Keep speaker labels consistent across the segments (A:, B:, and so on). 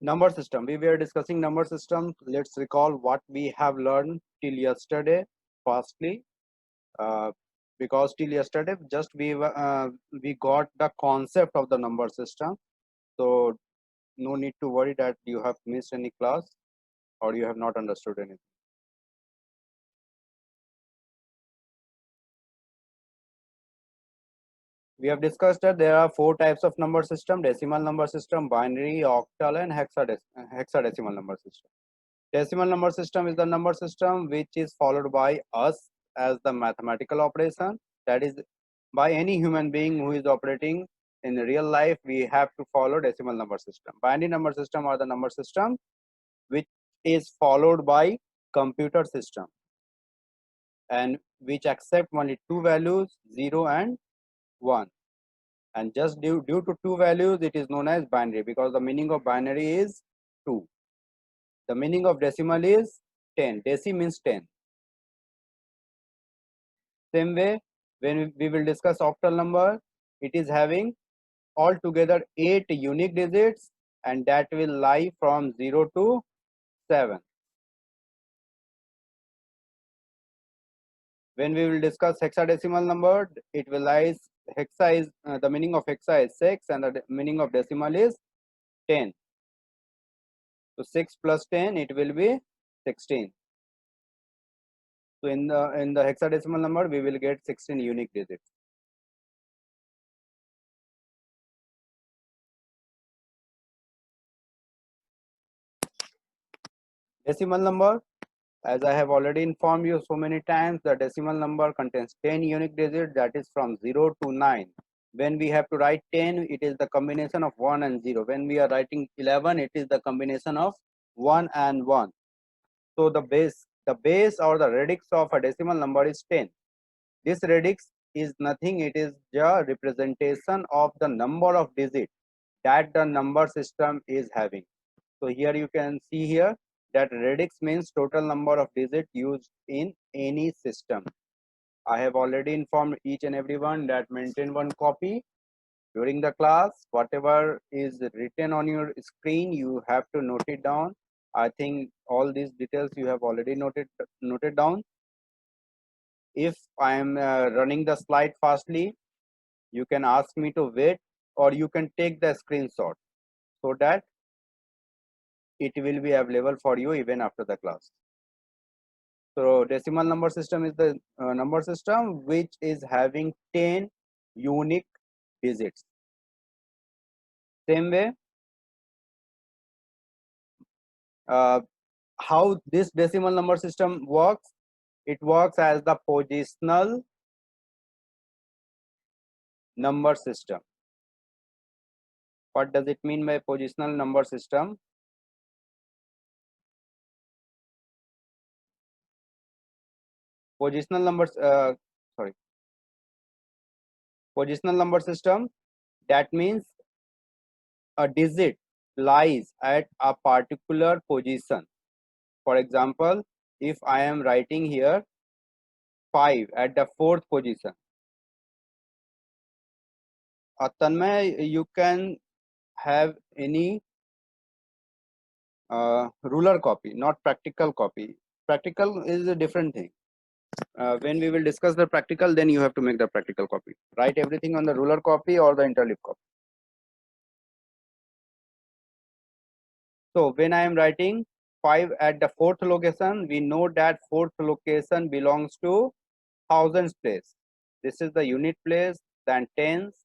A: Number system. We were discussing number system. Let's recall what we have learned till yesterday. Firstly, uh, because till yesterday just we got the concept of the number system. So no need to worry that you have missed any class or you have not understood anything. We have discussed that there are 4 types of number system: decimal number system, binary, octal, and hexadecimal number system. Decimal number system is the number system which is followed by us as the mathematical operation. That is, by any human being who is operating in real life, we have to follow decimal number system. Binary number system are the number system which is followed by computer system and which accept only 2 values, 0 and 1. And just due to 2 values, it is known as binary, because the meaning of binary is 2. The meaning of decimal is 10. Deci means 10. Same way, when we will discuss octal number, it is having altogether 8 unique digits, and that will lie from 0 to 7. When we will discuss hexadecimal number, it will lies hexa is the meaning of hexa is 6 and the meaning of decimal is 10. So 6 plus 10, it will be 16. So in the hexadecimal number, we will get 16 unique digits. Decimal number, as I have already informed you so many times, the decimal number contains 10 unique digits, that is from 0 to 9. When we have to write 10, it is the combination of 1 and 0. When we are writing 11, it is the combination of 1 and 1. So the base or the radix of a decimal number is 10. This radix is nothing, it is the representation of the number of digits that the number system is having. So here you can see here that radix means total number of digits used in any system. I have already informed each and everyone that maintain one copy during the class. Whatever is written on your screen, you have to note it down. I think all these details you have already noted down. If I am running the slide fastly, you can ask me to wait, or you can take the screenshot so that it will be available for you even after the class. So decimal number system is the number system which is having 10 unique digits. Same way, how this decimal number system works, it works as the positional number system. What does it mean by positional number system? Positional numbers, positional number system, that means a digit lies at a particular position. For example, if I am writing here 5 at the 4th position, Tanmay, you can have any ruler copy, not practical copy. Practical is a different thing. When we will discuss the practical, then you have to make the practical copy. Write everything on the ruler copy or the interleaf copy. So when I am writing 5 at the 4th location, we know that 4th location belongs to thousands place. This is the unit place, then tens,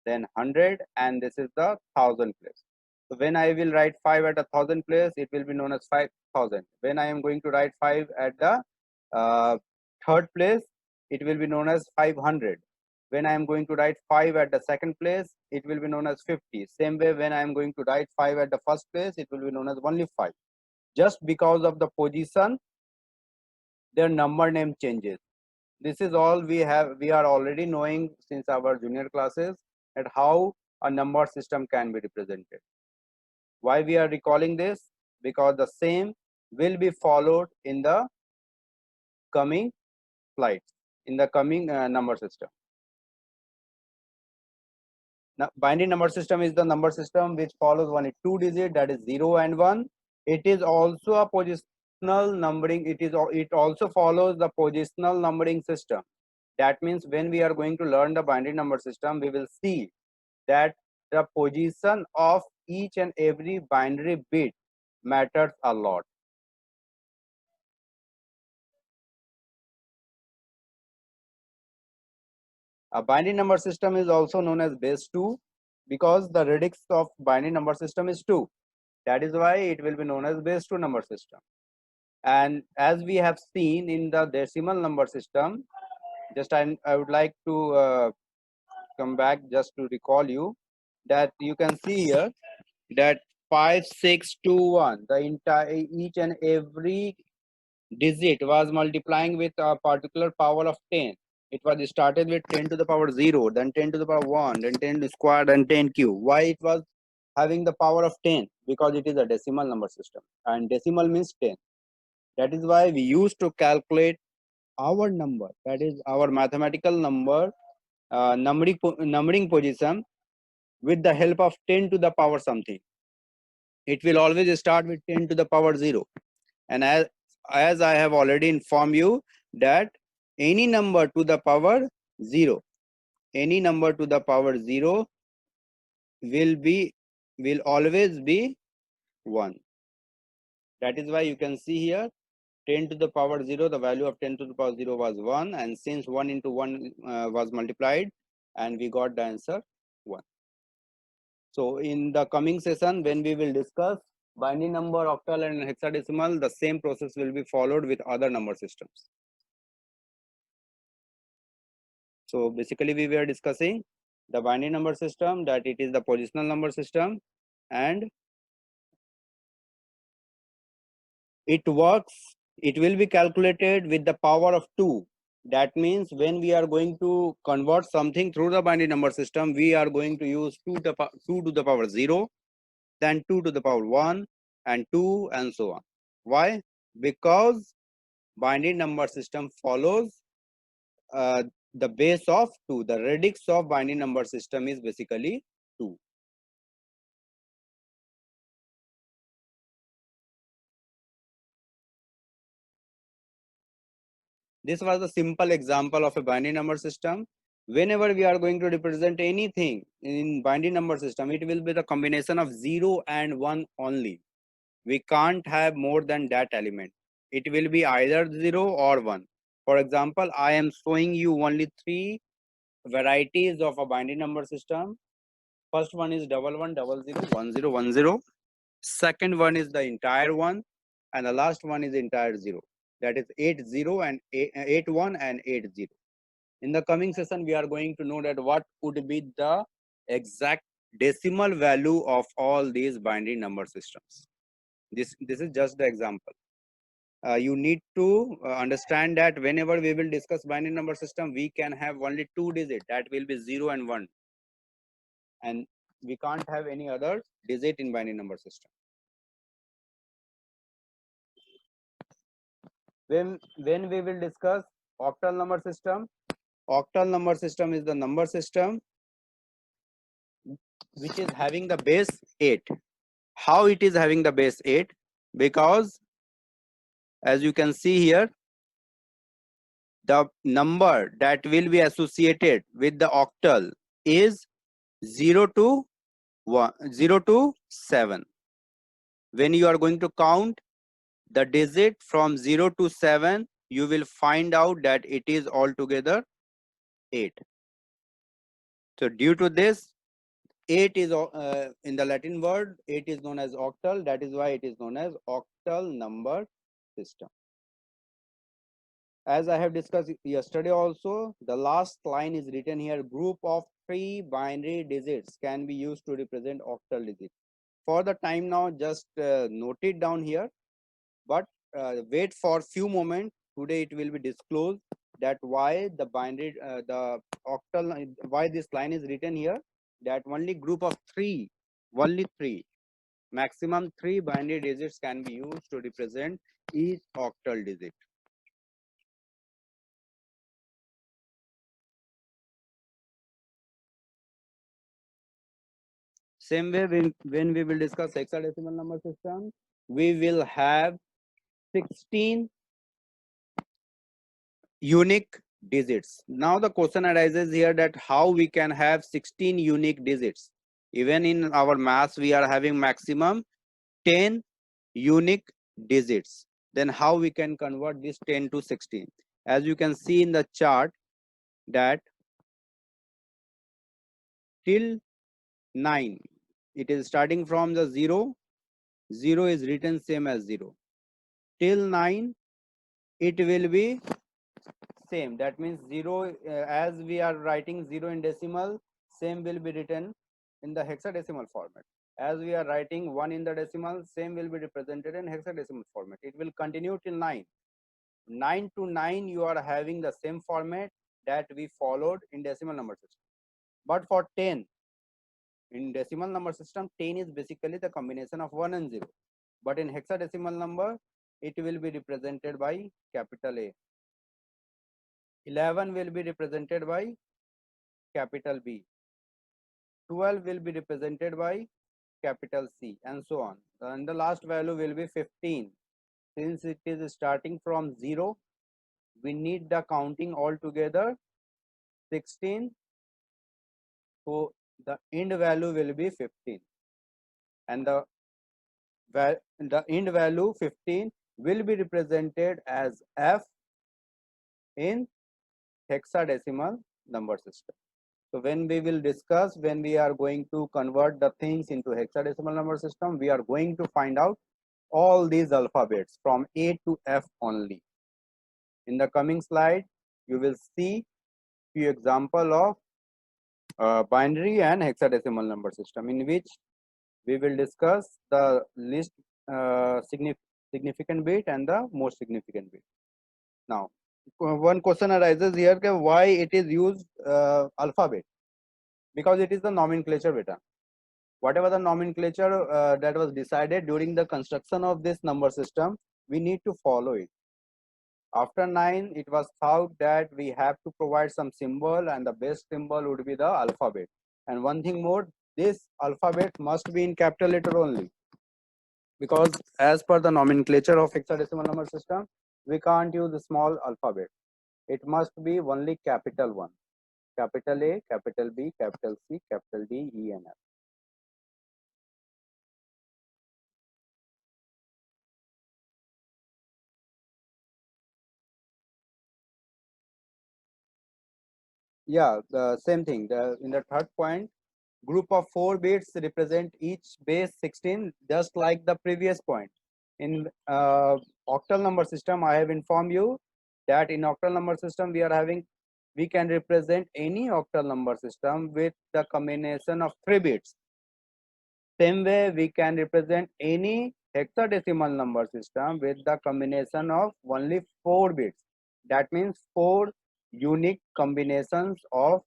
A: then 100, and this is the thousand place. So when I will write 5 at a thousand place, it will be known as 5,000. When I am going to write 5 at the 3rd place, it will be known as 500. When I am going to write 5 at the 2nd place, it will be known as 50. Same way, when I am going to write 5 at the 1st place, it will be known as only 5. Just because of the position, their number name changes. This is all we are already knowing since our junior classes, at how a number system can be represented. Why we are recalling this? Because the same will be followed in the coming slides, in the coming number system. Now, binary number system is the number system which follows only two digit, that is 0 and 1. It is also a positional numbering. It also follows the positional numbering system. That means when we are going to learn the binary number system, we will see that the position of each and every binary bit matters a lot. A binary number system is also known as base 2 because the radix of binary number system is 2. That is why it will be known as base 2 number system. And as we have seen in the decimal number system, just I would like to come back just to recall you that you can see here that 5, 6, 2, 1, the entire each and every digit was multiplying with a particular power of 10. It was started with 10 to the power 0, then 10 to the power 1, then 10 to square, then 10 cube. Why it was having the power of 10? Because it is a decimal number system and decimal means 10. That is why we used to calculate our number, that is our mathematical number, numbering position with the help of 10 to the power something. It will always start with 10 to the power 0. And as I have already informed you that any number to the power 0, any number to the power 0 will always be 1. That is why you can see here 10 to the power 0, the value of 10 to the power 0 was 1, and since 1 into 1 was multiplied, and we got the answer 1. So in the coming session, when we will discuss binary number, octal and hexadecimal, the same process will be followed with other number systems. So basically we were discussing the binary number system, that it is the positional number system, and it will be calculated with the power of 2. That means when we are going to convert something through the binary number system, we are going to use 2 to the power 0, then 2 to the power 1 and 2 and so on. Why? Because binary number system follows the base of 2. The radix of binary number system is basically 2. This was a simple example of a binary number system. Whenever we are going to represent anything in binary number system, it will be the combination of 0 and 1 only. We can't have more than that element. It will be either 0 or 1. For example, I am showing you only 3 varieties of a binary number system. First one is 11001010. Second one is the entire one, and the last one is entire 0. That is 80 and 81 and 80. In the coming session, we are going to know that what could be the exact decimal value of all these binary number systems. This is just the example. You need to understand that whenever we will discuss binary number system, we can have only 2 digits, that will be 0 and 1, and we can't have any other digit in binary number system. When we will discuss octal number system, octal number system is the number system which is having the base 8. How it is having the base 8? Because as you can see here, the number that will be associated with the octal is 0 to 1, 0 to 7. When you are going to count the digit from 0 to 7, you will find out that it is altogether 8. So due to this, 8 is in the Latin word, 8 is known as octal. That is why it is known as octal number system. As I have discussed yesterday also, the last line is written here, group of 3 binary digits can be used to represent octal digits. For the time now, just note it down here, but wait for few moments. Today it will be disclosed that why the binary, the octal, why this line is written here, that only group of 3, only 3, maximum 3 binary digits can be used to represent each octal digit. Same way, when we will discuss hexadecimal number system, we will have 16 unique digits. Now the question arises here that how we can have 16 unique digits. Even in our maths, we are having maximum 10 unique digits. Then how we can convert this 10 to 16? As you can see in the chart that till 9, it is starting from the 0. 0 is written same as 0. Till 9, it will be same. That means 0, as we are writing 0 in decimal, same will be written in the hexadecimal format. As we are writing 1 in the decimal, same will be represented in hexadecimal format. It will continue till 9. 9 to 9, you are having the same format that we followed in decimal number system. But for 10, in decimal number system, 10 is basically the combination of 1 and 0. But in hexadecimal number, it will be represented by capital A. 11 will be represented by capital B. 12 will be represented by capital C, and so on. And the last value will be 15. Since it is starting from 0, we need the counting altogether 16. So the end value will be 15. And the end value 15 will be represented as F in hexadecimal number system. So when we will discuss, when we are going to convert the things into hexadecimal number system, we are going to find out all these alphabets from A to F only. In the coming slide, you will see few example of binary and hexadecimal number system, in which we will discuss the least significant bit and the most significant bit. Now, one question arises here, why it is used alphabet? Because it is the nomenclature beta. Whatever the nomenclature that was decided during the construction of this number system, we need to follow it. After 9, it was thought that we have to provide some symbol, and the best symbol would be the alphabet. And one thing more, this alphabet must be in capital letter only, because as per the nomenclature of hexadecimal number system, we can't use the small alphabet. It must be only capital one. Capital A, capital B, capital C, capital D, E, and F. Yeah, the same thing. In the third point, group of 4 bits represent each base 16, just like the previous point. In octal number system, I have informed you that in octal number system we can represent any octal number system with the combination of 3 bits. Same way, we can represent any hexadecimal number system with the combination of only 4 bits. That means 4 unique combinations of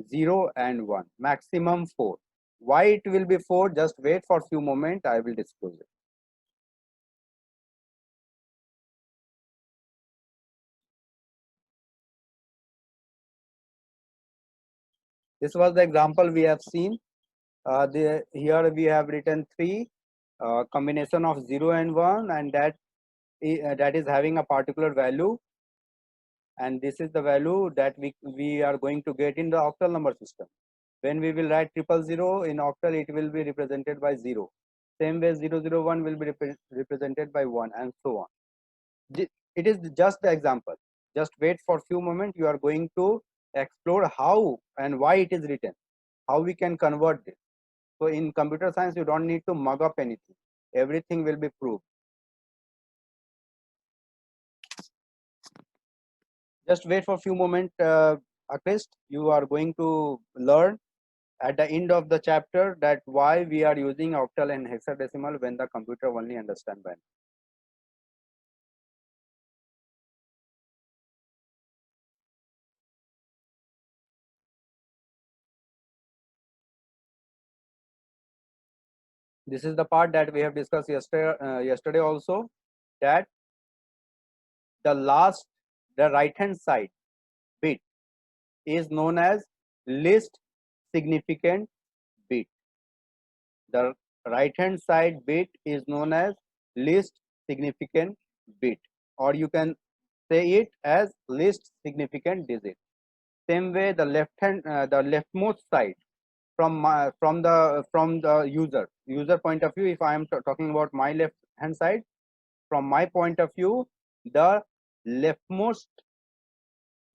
A: 0 and 1, maximum 4. Why it will be 4? Just wait for few moments, I will disclose it. This was the example we have seen. Here we have written 3 combination of 0 and 1, and that is having a particular value, and this is the value that we are going to get in the octal number system. When we will write 000 in octal, it will be represented by 0. Same way 001 will be represented by 1, and so on. It is just the example. Just wait for few moments. You are going to explore how and why it is written, how we can convert this. So in computer science, you don't need to mug up anything. Everything will be proved. Just wait for few moments, Akrist. You are going to learn at the end of the chapter that why we are using octal and hexadecimal when the computer only understand binary. This is the part that we have discussed yesterday also, that the right hand side bit is known as least significant bit. The right hand side bit is known as least significant bit, or you can say it as least significant digit. Same way, the the leftmost side from the user point of view. If I am talking about my left hand side, from my point of view, the leftmost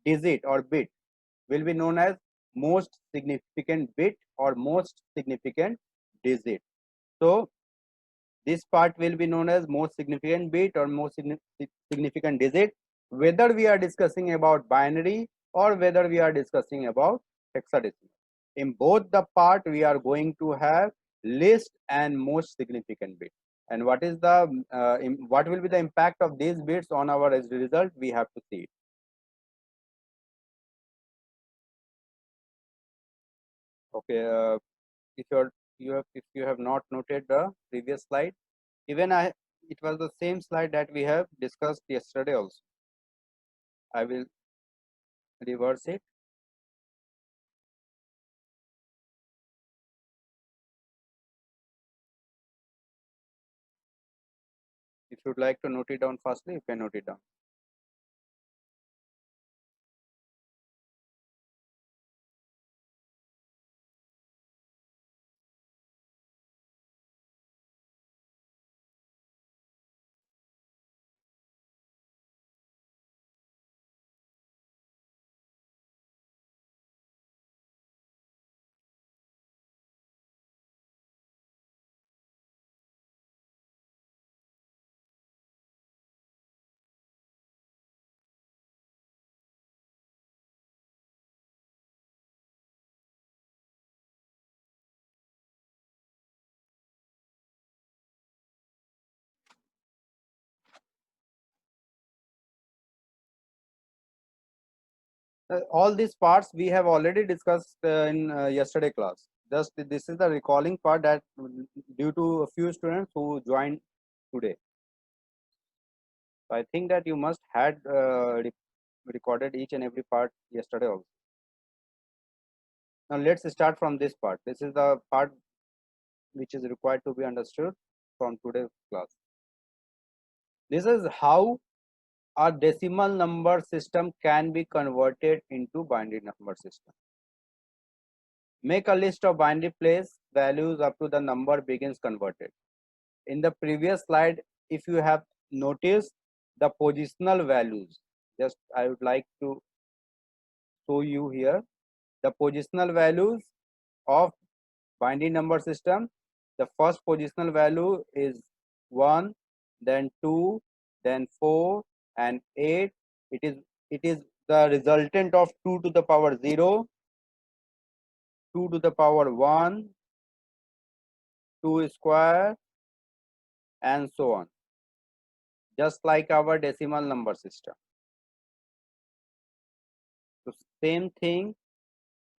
A: digit or bit will be known as most significant bit or most significant digit. So this part will be known as most significant bit or most significant digit, whether we are discussing about binary or whether we are discussing about hexadecimal. In both the part, we are going to have least and most significant bit. And what is the what will be the impact of these bits on our result? We have to see it. Okay, if you have not noted the previous slide, even it was the same slide that we have discussed yesterday also. I will reverse it. If you'd like to note it down firstly, you can note it down. All these parts we have already discussed in yesterday class. Just this is the recalling part that due to a few students who joined today. So I think that you must had recorded each and every part yesterday also. Now let's start from this part. This is the part which is required to be understood from today's class. This is how a decimal number system can be converted into binary number system. Make a list of binary place values up to the number begins converted. In the previous slide, if you have noticed the positional values, just I would like to show you here the positional values of binary number system. The first positional value is 1, then 2, then 4 and 8. It is the resultant of 2 to the power 0, 2 to the power 1, 2 square and so on, just like our decimal number system. So same thing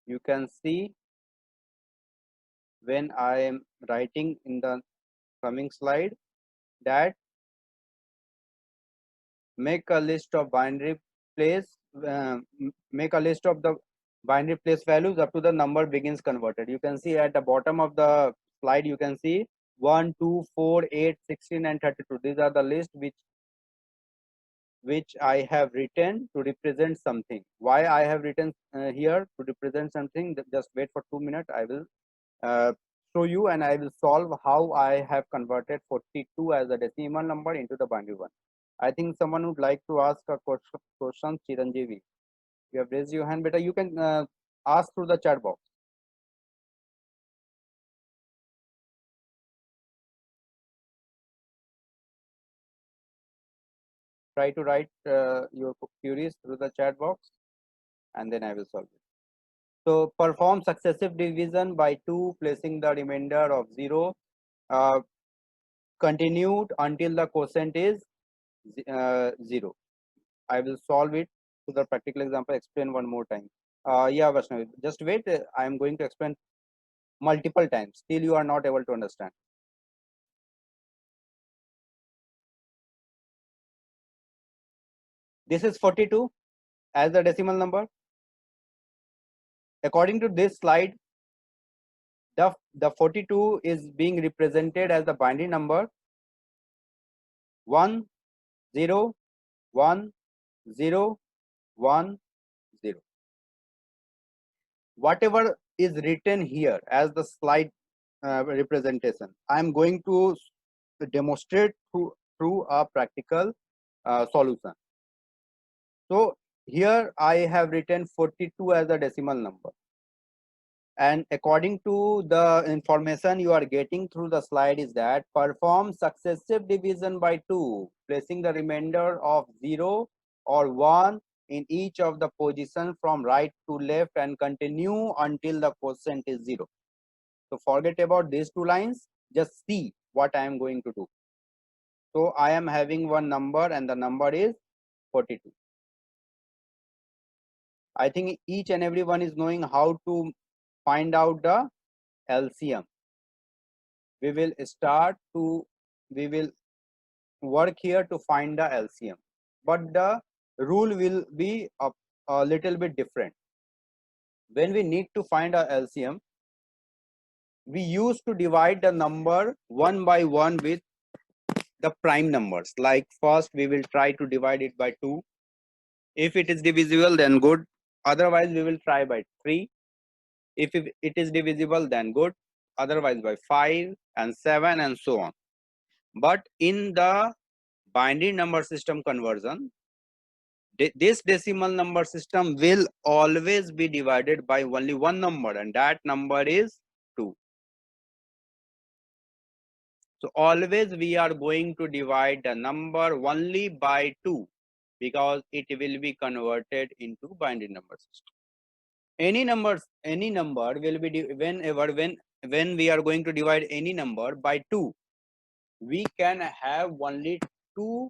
A: you can see when I am writing in the coming slide, that make a list of binary place make a list of the binary place values up to the number begins converted. You can see at the bottom of the slide, you can see 1, 2, 4, 8, 16 and 32. These are the list which I have written to represent something. Why I have written here to represent something? Just wait for 2 minutes. I will show you and I will solve how I have converted 42 as a decimal number into the binary one. I think someone would like to ask a question. Chiranjeevi, you have raised your hand. Beta, you can ask through the chat box. Try to write your queries through the chat box and then I will solve it. So perform successive division by 2, placing the remainder of 0. Continued until the quotient is 0. I will solve it to the practical example. Explain one more time. Yeah, Vaishnavi, just wait. I am going to explain multiple times. Still, you are not able to understand. This is 42 as the decimal number. According to this slide, The 42 is being represented as the binary number 1 0 1 0 1 0. Whatever is written here as the slide representation, I am going to demonstrate through a practical solution. So here I have written 42 as a decimal number, and according to the information you are getting through the slide is that perform successive division by 2, placing the remainder of 0 or 1 in each of the positions from right to left and continue until the quotient is 0. So forget about these two lines, just see what I am going to do. So I am having one number and the number is 42. I think each and everyone is knowing how to find out the LCM. We will work here to find the LCM, but the rule will be a little bit different. When we need to find a LCM, we used to divide the number one by one with the prime numbers. Like first we will try to divide it by 2. If it is divisible, then good. Otherwise we will try by 3. If it is divisible, then good. Otherwise by 5 and 7 and so on. But in the binary number system conversion, this decimal number system will always be divided by only one number, and that number is 2. So always we are going to divide the number only by 2 because it will be converted into binary number system. Any number will be when we are going to divide any number by 2, we can have only 2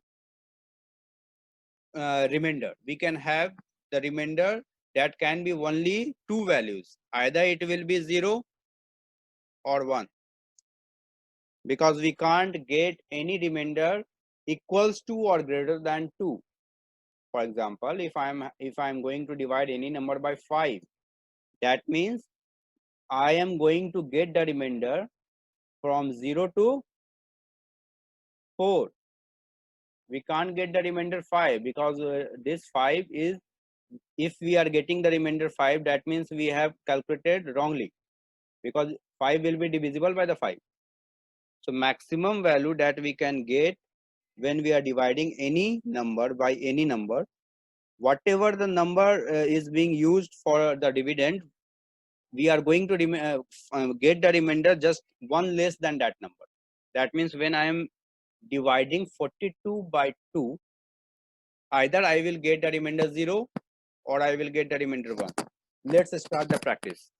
A: remainder. We can have the remainder that can be only 2 values. Either it will be 0 or 1, because we can't get any remainder equals to or greater than 2. For example, if I'm going to divide any number by 5, that means I am going to get the remainder from 0 to 4. We can't get the remainder 5 because this 5 is, if we are getting the remainder 5, that means we have calculated wrongly, because 5 will be divisible by the 5. So maximum value that we can get when we are dividing any number by any number, whatever the number is being used for the dividend, we are going to get the remainder just one less than that number. That means when I am dividing 42 by 2, either I will get the remainder 0 or I will get the remainder 1. Let's start the practice.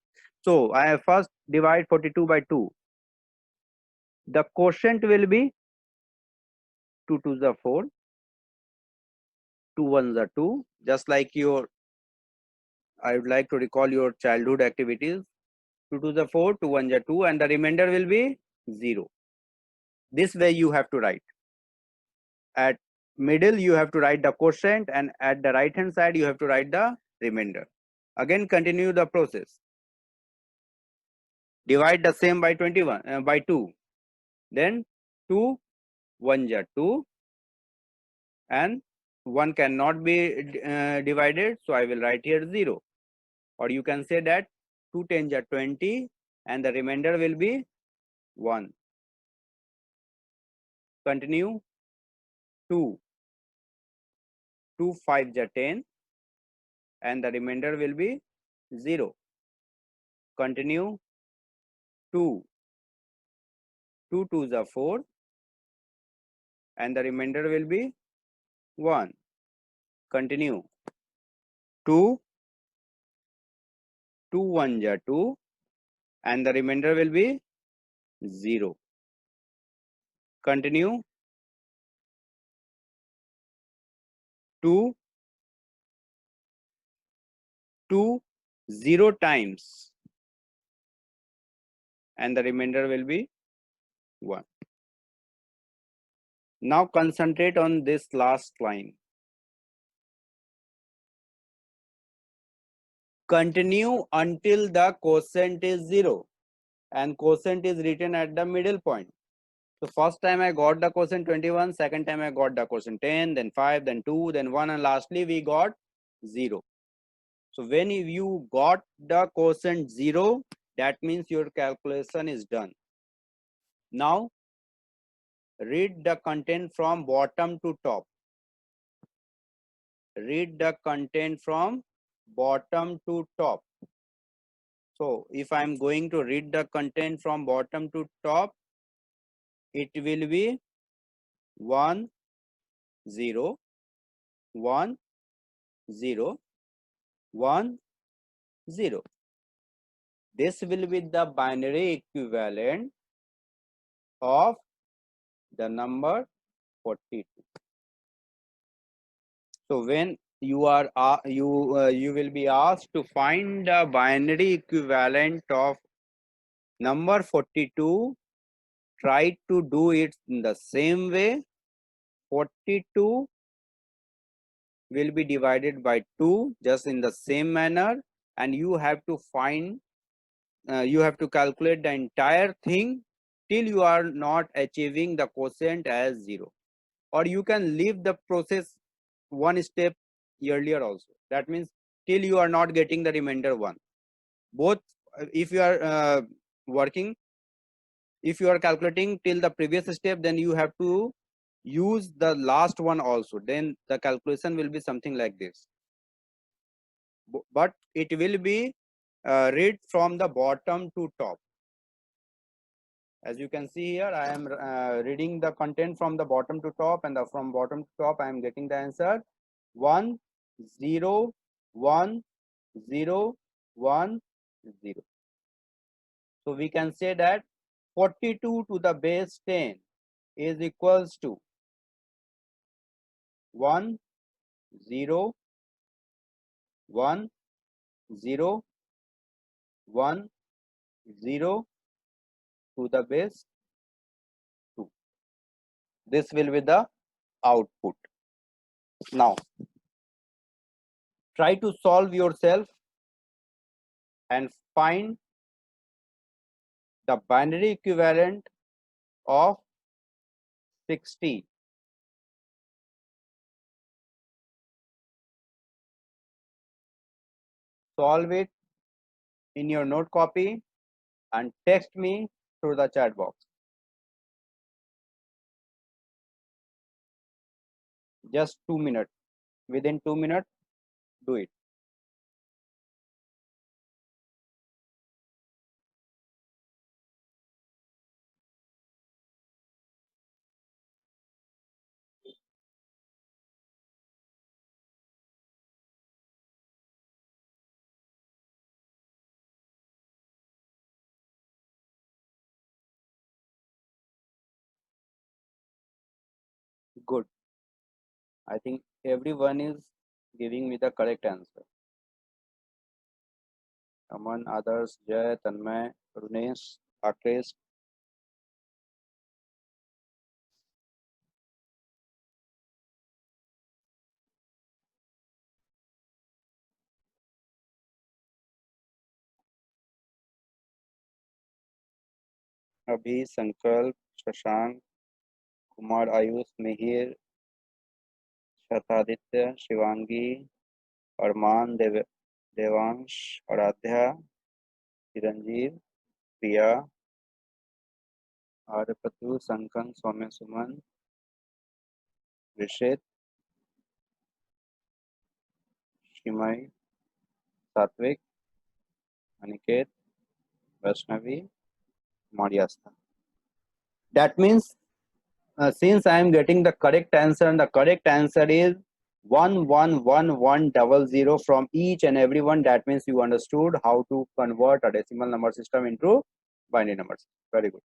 A: So I first divide 42 by 2. The quotient will be 2 2s are 4, 2 1s are 2. Just like I would like to recall your childhood activities. 2 2s are 4, 2 1s are 2, and the remainder will be 0. This way you have to write. At middle you have to write the quotient, and at the right hand side you have to write the remainder. Again continue the process. Divide the same by 21 by 2. Then 2 1s are 2, and 1 cannot be divided, so I will write here 0. Or you can say that 2 10s are 20 and the remainder will be 1. Continue. 2 2 5s are 10 and the remainder will be 0. Continue. 2 2 2s are 4 and the remainder will be 1. Continue. 2 2 1s are 2 and the remainder will be 0. Continue. 2 2 0 times and the remainder will be 1. Now concentrate on this last line. Continue until the quotient is 0. and quotient is written at the middle point. So first time I got the quotient 21, second time I got the quotient 10, then 5, then 2, then 1, and lastly we got 0. So when you got the quotient 0, that means your calculation is done. Now read the content from bottom to top. Read the content from bottom to top. So if I'm going to read the content from bottom to top, it will be 1 0 1 0 1 0. This will be the binary equivalent of the number 42. So when you are you will be asked to find the binary equivalent of number 42, try to do it in the same way. 42 will be divided by 2 just in the same manner, and you have to find you have to calculate the entire thing till you are not achieving the quotient as 0, or you can leave the process one step earlier also. That means till you are not getting the remainder 1. Both if you are working, if you are calculating till the previous step, then you have to use the last one also, then the calculation will be something like this. But it will be read from the bottom to top. As you can see here, I am reading the content from the bottom to top, and from bottom to top I am getting the answer 1 0 1 0 1 0. So we can say that 42 to the base 10 is equals to 1 0 1 0 1 0 to the base 2. This will be the output. Now try to solve yourself and find the binary equivalent of 60. Solve it in your note copy and text me through the chat box. Just 2 minutes. Within 2 minutes, do it. Good. I think everyone is giving me the correct answer. Aman, others, Jay, Tanmay, Runesh, Akash. Abhi, Sankalp, Shashank, Kumar, Ayush, Mihir, Shataditya, Shivangi, Arman, Devansh, Aradhya, Chiranjeev, Priya, Aryapatu, Sankan, Soumya Suman, Rishit, Shimai, Satvik, Aniket, Vaishnavi, Mariasta. That means since I am getting the correct answer, and the correct answer is 111100 from each and every one, that means you understood how to convert a decimal number system into binary numbers. Very good.